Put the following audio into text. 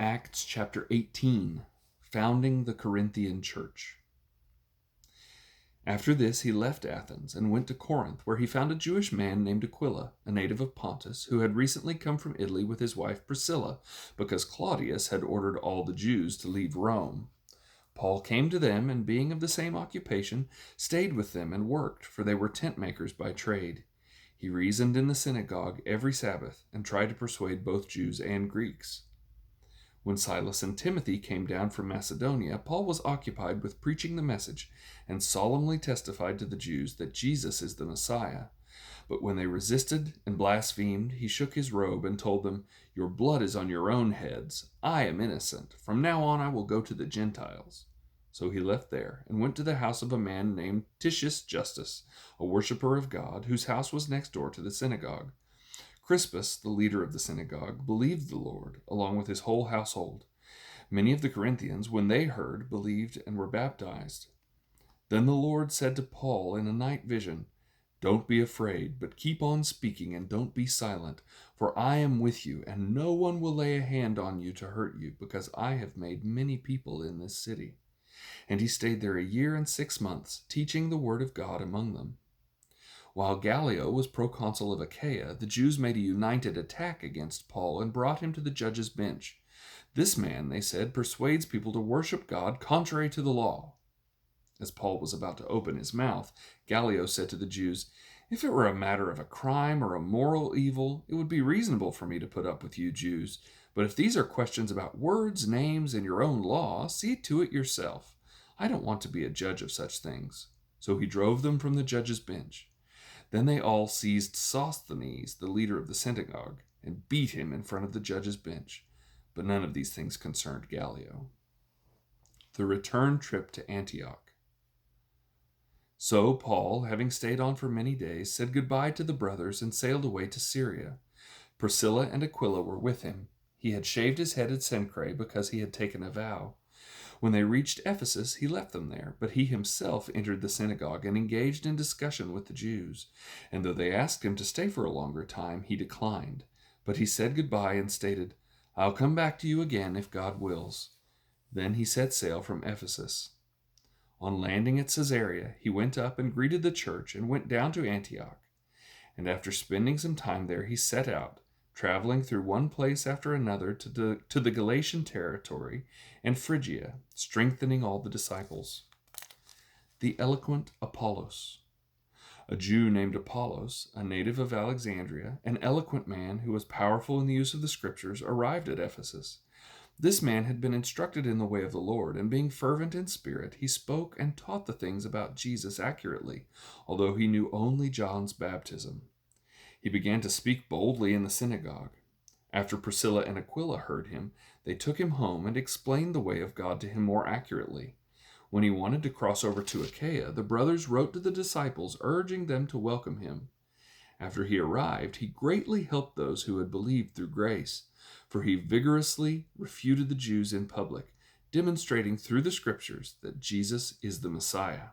Acts chapter 18, founding the Corinthian church. After this, he left Athens and went to Corinth, where he found a Jewish man named Aquila, a native of Pontus, who had recently come from Italy with his wife Priscilla, because Claudius had ordered all the Jews to leave Rome. Paul came to them, and being of the same occupation, stayed with them and worked, for they were tent makers by trade. He reasoned in the synagogue every Sabbath, and tried to persuade both Jews and Greeks. When Silas and Timothy came down from Macedonia, Paul was occupied with preaching the message and solemnly testified to the Jews that Jesus is the Messiah. But when they resisted and blasphemed, he shook his robe and told them, "Your blood is on your own heads. I am innocent. From now on I will go to the Gentiles." So he left there and went to the house of a man named Titius Justus, a worshiper of God, whose house was next door to the synagogue. Crispus, the leader of the synagogue, believed the Lord, along with his whole household. Many of the Corinthians, when they heard, believed and were baptized. Then the Lord said to Paul in a night vision, "Don't be afraid, but keep on speaking and don't be silent, for I am with you, and no one will lay a hand on you to hurt you, because I have made many people in this city." And he stayed there 1 year and 6 months, teaching the word of God among them. While Gallio was proconsul of Achaia, the Jews made a united attack against Paul and brought him to the judge's bench. "This man," they said, "persuades people to worship God contrary to the law." As Paul was about to open his mouth, Gallio said to the Jews, "If it were a matter of a crime or a moral evil, it would be reasonable for me to put up with you Jews. But if these are questions about words, names, and your own law, see to it yourself. I don't want to be a judge of such things." So he drove them from the judge's bench. Then they all seized Sosthenes, the leader of the synagogue, and beat him in front of the judge's bench. But none of these things concerned Gallio. The return trip to Antioch. So Paul, having stayed on for many days, said goodbye to the brothers and sailed away to Syria. Priscilla and Aquila were with him. He had shaved his head at Cenchreae because he had taken a vow. When they reached Ephesus, he left them there, but he himself entered the synagogue and engaged in discussion with the Jews. And though they asked him to stay for a longer time, he declined. But he said goodbye and stated, "I'll come back to you again if God wills." Then he set sail from Ephesus. On landing at Caesarea, he went up and greeted the church and went down to Antioch. And after spending some time there, he set out, traveling through one place after another to the Galatian territory and Phrygia, strengthening all the disciples. The eloquent Apollos. A Jew named Apollos, a native of Alexandria, an eloquent man who was powerful in the use of the scriptures, arrived at Ephesus. This man had been instructed in the way of the Lord, and being fervent in spirit, he spoke and taught the things about Jesus accurately, although he knew only John's baptism. He began to speak boldly in the synagogue. After Priscilla and Aquila heard him, they took him home and explained the way of God to him more accurately. When he wanted to cross over to Achaia, the brothers wrote to the disciples, urging them to welcome him. After he arrived, he greatly helped those who had believed through grace, for he vigorously refuted the Jews in public, demonstrating through the scriptures that Jesus is the Messiah.